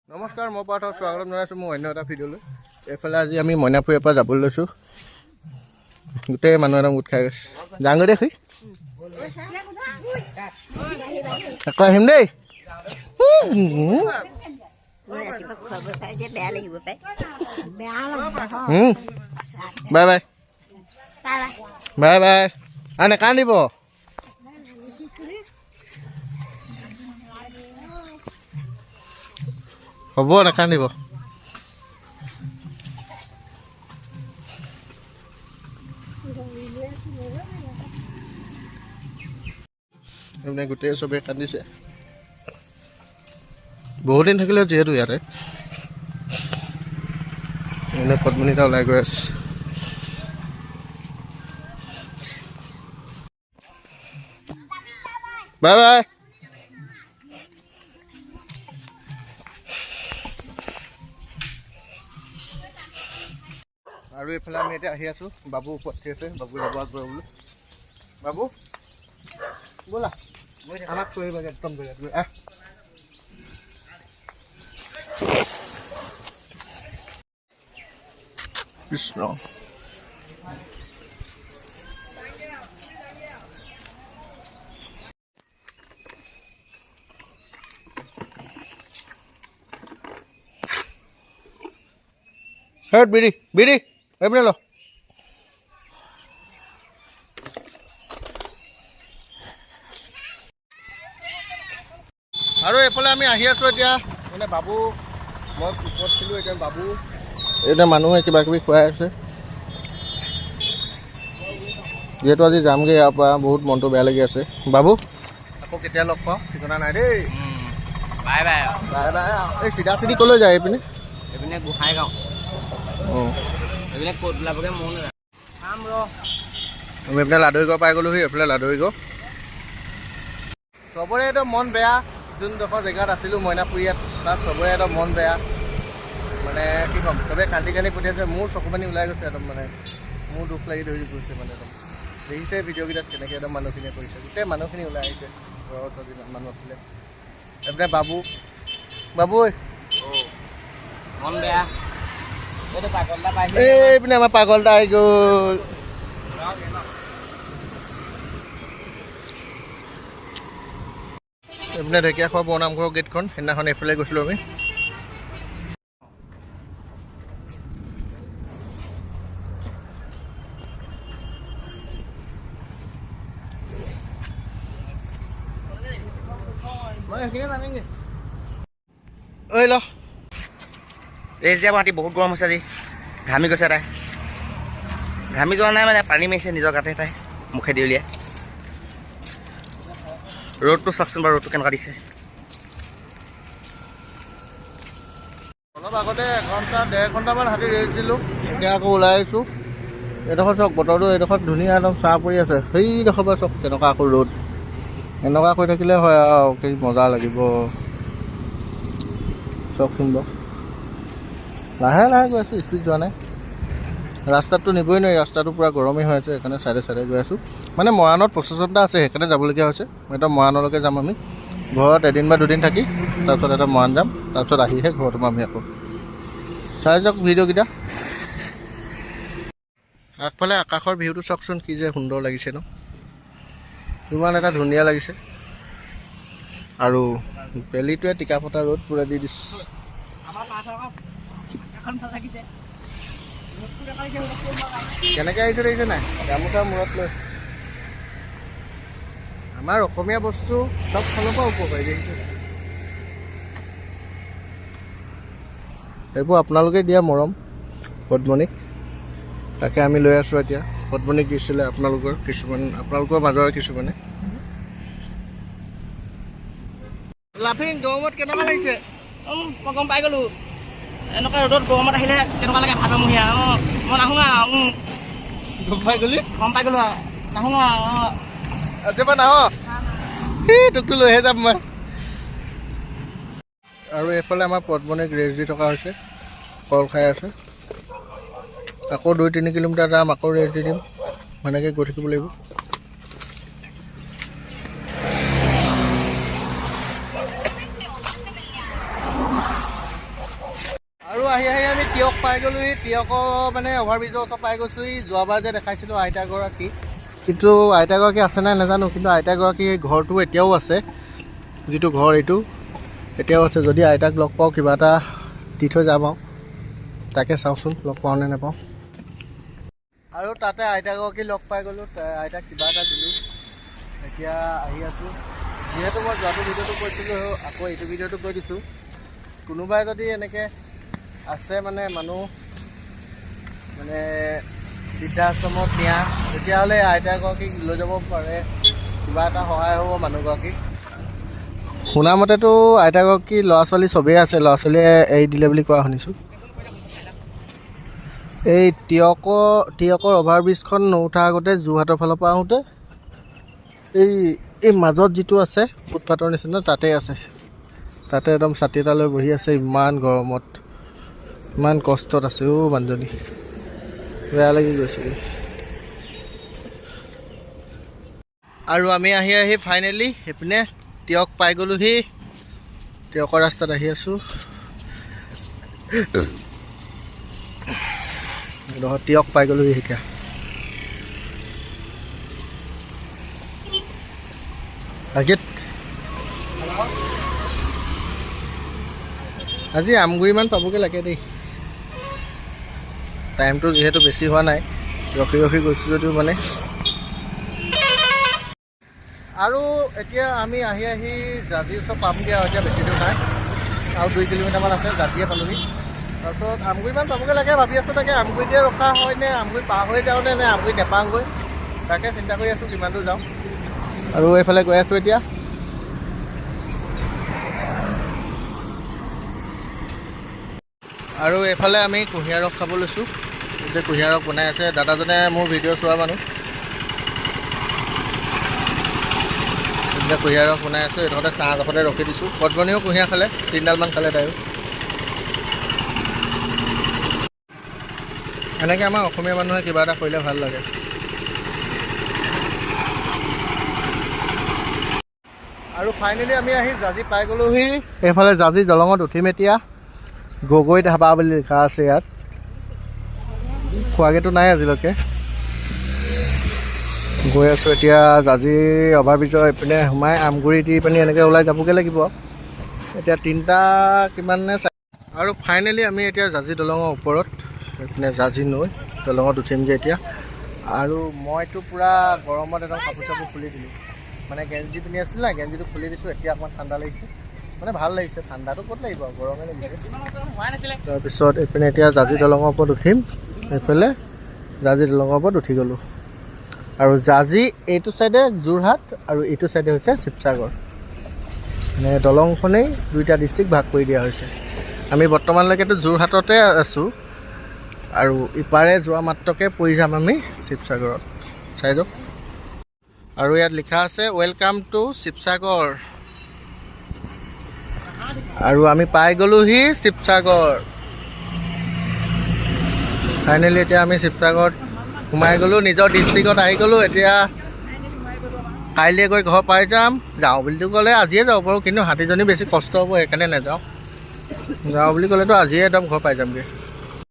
নমস্কাৰ মই পাৰ্থ স্বাগতম জনাইছোঁ মোৰ অন্য এটা ভিডিঅ'লৈ। এইফালে আজি আমি মইনাপুৰীৰ পৰা যাবলৈ লৈছোঁ। গোটেই মানুহ একদম গোট খাই গৈছে। যাওঁগৈ দেই আকৌ আহিম দেই। Bye bye bye bye নেকান্দিব। হ'ব নেকান্দিব। মানে গোটেই চবেই কান্দিছে। বহুত দিন থাকিলে যিহেতু ইয়াতে মানে পদ্মিনীটা ওলাই গৈ আছে। Bye bye. আৰু এইফালে আমি এতিয়া আহি আছোঁ। বাবু উপস্থিত আছে। বাবু যাব আগবঢ়া বোলো। বাবু ব'লা আমাক থৈ আহিবাগৈ একদম জেগাত গৈ আহ। কৃষ্ণ হেট বিৰি বিৰি এইপিনে ল। আৰু এইফালে আমি আহি আছোঁ এতিয়া মানে বাবু মই ওপৰছিলোঁ এতিয়া বাবু এতিয়া মানুহে কিবা কিবি খুৱাই আছে। যিহেতু আজি যামগৈ ইয়াৰ পৰা বহুত মনটো বেয়া লাগি আছে। বাবু আকৌ কেতিয়া লগ পাওঁ ঠিকনা নাই দেই। Bye bye bye bye. এই চিধা চিধি ক'লৈ যায় এইপিনে? এইপিনে গোহাঁইগাঁও। অঁ এইপিনে ক'ত ওলাবগৈ ময়ো নাজানো। খাম ৰ আমি এইপিনে লাডুৰিগড় পাই গ'লোহি। এইফালে লাডুৰিগড় চবৰে একদম মন বেয়া। যোনডোখৰ জেগাত আছিলোঁ মইনাপুৰীয়াত তাত চবৰে একদম মন বেয়া। মানে কি ক'ম চবেই কান্দি কান্দি পঠিয়াইছে। মোৰ চকুপানী ওলাই গৈছে একদম মানে মোৰ দুখ লাগি ধৰি গৈছে মানে একদম। দেখিছে ভিডিঅ'কেইটাত কেনেকৈ একদম মানুহখিনিয়ে কৰিছে। গোটেই মানুহখিনি ওলাই আহিছে। ঘৰৰ ওচৰত যিমান মানুহ আছিলে এইপিনে বাবু বাবু মন বেয়া। এইটো পাগল এটা পাইছে। এইপিনে আমাৰ পাগল এটা আহি গ'ল। এইপিনে ঢেকীয়াখোৱা বৰনামঘৰৰ গেটখন সেইদিনাখন এইফালে গৈছিলোঁ আমি। ঐ ল ৰেজিয়া মাটি বহুত গৰম হৈছে আজি। ঘামি গৈছে তাই। ঘামি যোৱা নাই মানে পানী মাৰিছে নিজৰ গাতে তাই মুখেদি উলিয়াই। ৰ'দটো চাওকচোন বাৰু ৰ'দটো কেনেকুৱা দিছে। অলপ আগতে এঘণ্টা ডেৰ ঘণ্টামান হাতী ৰেষ্ট দিলোঁ। এতিয়া আকৌ ওলাই আহিছোঁ। এইডোখৰ চাওক বতৰটো এইডোখৰত ধুনীয়া একদম চাহ পৰি আছে। সেইডোখৰ পৰা চাওক কেনেকুৱা আকৌ ৰ'দ। এনেকুৱা কৰি থাকিলে হয় আৰু কি মজা লাগিব চাওকচোন বাৰু। লাহে লাহে গৈ আছোঁ স্পীড যোৱা নাই। ৰাস্তাততো নিবই নোৱাৰি। ৰাস্তাটো পূৰা গৰমেই হৈ আছে সেইকাৰণে চাইডে চাইডে গৈ আছোঁ। মানে মৰাণত প্ৰচেছন এটা আছে সেইকাৰণে যাবলগীয়া হৈছে। একদম মৰাণলৈকে যাম আমি। ঘৰত এদিন বা দুদিন থাকি তাৰপিছত এটা মৰাণ যাম। তাৰপিছত আহিহে ঘৰত সোমাম আমি আকৌ। চাই যাওক ভিডিঅ'কেইটা। আগফালে আকাশৰ ভিউটো চাওকচোন কি যে সুন্দৰ লাগিছে ন। ইমান এটা ধুনীয়া লাগিছে। আৰু বেলিটোৱে টিকা ফটা ৰ'দ পূৰা দি দিছে। কেনেকৈ আহিছে দেখিছে নাই গামোচা মূৰত লৈ। আমাৰ অসমীয়া বস্তু চব ফালৰ পৰা উপকাৰী দেখিছে। এইবোৰ আপোনালোকে দিয়া মৰম পদ্মনীক তাকে আমি লৈ আছোঁ এতিয়া। পদ্মনীক দিছিলে আপোনালোকৰ মাজৰে কিছুমানে। লাফিং গৰমত কেনেকুৱা লাগিছে? মই গম পাই গ'লোঁ এনেকুৱা ৰ'দত গৰমত আহিলে কেনেকুৱা লাগে ভাদমহীয়া। মই নাহোঁ আৰু গম পাই গ'লি? গম পাই গ'লোঁ আৰু নাহোঁ আৰু আজিৰ পৰা নাহ। তোকতো লৈহে যাম মই। আৰু এইফালে আমাৰ পদ্মনীক ৰেষ্ট দি থকা হৈছে। কল খাই আছে। আকৌ 2-3 কিলোমিটাৰ যাম আকৌ ৰেষ্ট দি দিম। সেনেকৈ গৈ থাকিব লাগিব। আহি আমি তিয়ক পাই গ'লোহি। তিয়কৰ মানে অভাৰব্ৰিজৰ ওচৰত পাই গৈছোঁহি। যোৱাবাৰ যে দেখাইছিলোঁ আইতাগৰাকী, কিন্তু আইতাগৰাকী আছে নাই নাজানো, কিন্তু আইতাগৰাকী ঘৰটো এতিয়াও আছে। যিটো ঘৰ এইটো এতিয়াও আছে। যদি আইতাক লগ পাওঁ কিবা এটা দি থৈ যাম আৰু, তাকে চাওঁচোন লগ পাওঁ নে নাপাওঁ। আৰু তাতে আইতাগৰাকী লগ পাই গ'লোঁ, আইতাক কিবা এটা দিলোঁ। এতিয়া আহি আছোঁ। যিহেতু মই যোৱাটো ভিডিঅ'টো কৈছিলোঁ, আকৌ এইটো ভিডিঅ'টো কৈ দিছোঁ, কোনোবাই যদি এনেকৈ আছে মানে মানুহ মানে বৃদ্ধাশ্ৰমত নিয়া, তেতিয়াহ'লে আইতাগৰাকীক লৈ যাব পাৰে, কিবা এটা সহায় হ'ব মানুহগৰাকীক। শুনামতেতো আইতাগৰাকী ল'ৰা ছোৱালী চবেই আছে, ল'ৰা ছোৱালীয়ে এৰি দিলে বুলি কোৱা শুনিছোঁ। এই তিয়কৰ অভাৰব্ৰিজখন নৌঠা আগতে যোৰহাটৰ ফালৰ পৰা আহোঁতে এই মাজত যিটো আছে ফুটপাথৰ নিচিনা, তাতে আছে। তাতে একদম ছাতি এটা লৈ বহি আছে, ইমান গৰমত, ইমান কষ্টত আছে অ' মানুহজনী, বেয়া লাগি গৈছে। আৰু আমি আহি ফাইনেলি সেইপিনে তিয়ক পাই গ'লোহি। তিয়কৰ ৰাস্তাত আহি আছোঁ। তিয়ক পাই গ'লোহি এতিয়া। আজি আমগুৰিমান পাবগৈ লাগে দেই। টাইমটো যিহেতু বেছি হোৱা নাই, ৰখি গৈছোঁ যদিও মানে। আৰু এতিয়া আমি আহি জাজিৰ ওচৰত পামগৈ আৰু, এতিয়া বেছি দূৰ নাই, আৰু 2 কিলোমিটাৰমান আছে, জাজিয়ে পালোহি। তাৰপিছত আমগুৰিমান পাবগৈ লাগে ভাবি আছোঁ। তাকে আমগুৰিতে ৰখা হয় নে আমগুৰি পাৰ হৈ যাওঁনে নে আমগুৰি নেপাওঁগৈ, তাকে চিন্তা কৰি আছোঁ কিমান দূৰ যাওঁ। আৰু এইফালে গৈ আছোঁ এতিয়া। আৰু এইফালে আমি কুঁহিয়াৰ ৰস খাব লৈছোঁ। এতিয়া কুঁহিয়াৰ ৰস বনাই আছে দাদাজনে, মোৰ ভিডিঅ' চোৱা মানুহ। এতিয়া কুঁহিয়াৰ ৰস বনাই আছোঁ। এইডোখৰতে চাহ এডোখৰতে ৰখি দিছোঁ। পদ্মনীয়েও কুঁহিয়াৰ খালে, 3ডালমান খালে তাইও। এনেকৈ আমাৰ অসমীয়া মানুহে কিবা এটা কৰিলে ভাল লাগে। আৰু ফাইনেলি আমি আহি জাজি পাই গ'লোহি। এইফালে জাজি দলঙত উঠিম এতিয়া। গগৈ ধাবা বুলি লিখা আছে ইয়াত। খোৱাগৈতো নাই আজিলৈকে। গৈ আছোঁ এতিয়া জাজি অভাৰব্ৰিজৰ এইপিনে সোমাই আমগুৰি দি পিনি এনেকৈ ওলাই যাবগৈ লাগিব। এতিয়া 3টা কিমান নে। আৰু ফাইনেলি আমি এতিয়া জাজি দলঙৰ ওপৰত, এইপিনে জাজি নৈ দলঙত উঠিমগৈ এতিয়া। আৰু মইতো পূৰা গৰমত একদম কাপোৰ চাপোৰ খুলি দিলোঁ, মানে গেঞ্জি পিন্ধি আছিল না, গেঞ্জিটো খুলি দিছোঁ। এতিয়া অকণমান ঠাণ্ডা লাগিছে, মানে ভাল লাগিছে। ঠাণ্ডাটো ক'ত লাগিব, গৰমে লাগিছে। তাৰপিছত এইপিনে এতিয়া জাজি দলঙৰ ওপৰত উঠিম। এইফালে জাজি দলঙৰ ওপৰত উঠি গ'লোঁ। আৰু জাজি এইটো চাইডে যোৰহাট আৰু এইটো চাইডে হৈছে শিৱসাগৰ। মানে দলংখনেই 2টা ডিষ্ট্ৰিক্ট ভাগ কৰি দিয়া হৈছে। আমি বৰ্তমানলৈকেতো যোৰহাটতে আছোঁ, আৰু ইপাৰে যোৱা মাত্ৰকে পৰি যাম আমি শিৱসাগৰত। চাই যাওক। আৰু ইয়াত লিখা আছে ৱেলকাম টু শিৱসাগৰ। আৰু আমি পাই গ'লোহি শিৱসাগৰ। ফাইনেলি এতিয়া আমি শিৱসাগৰত সোমাই গ'লোঁ, নিজৰ ডিষ্ট্ৰিক্টত আহি গ'লোঁ। এতিয়া কাইলৈ গৈ ঘৰ পাই যাম। যাওঁ বুলিতো ক'লে আজিয়ে যাব পাৰোঁ, কিন্তু হাতীজনী বেছি কষ্ট হ'ব, সেইকাৰণে নাযাওঁ। যাওঁ বুলি ক'লেতো আজিয়ে একদম ঘৰ পাই যামগৈ।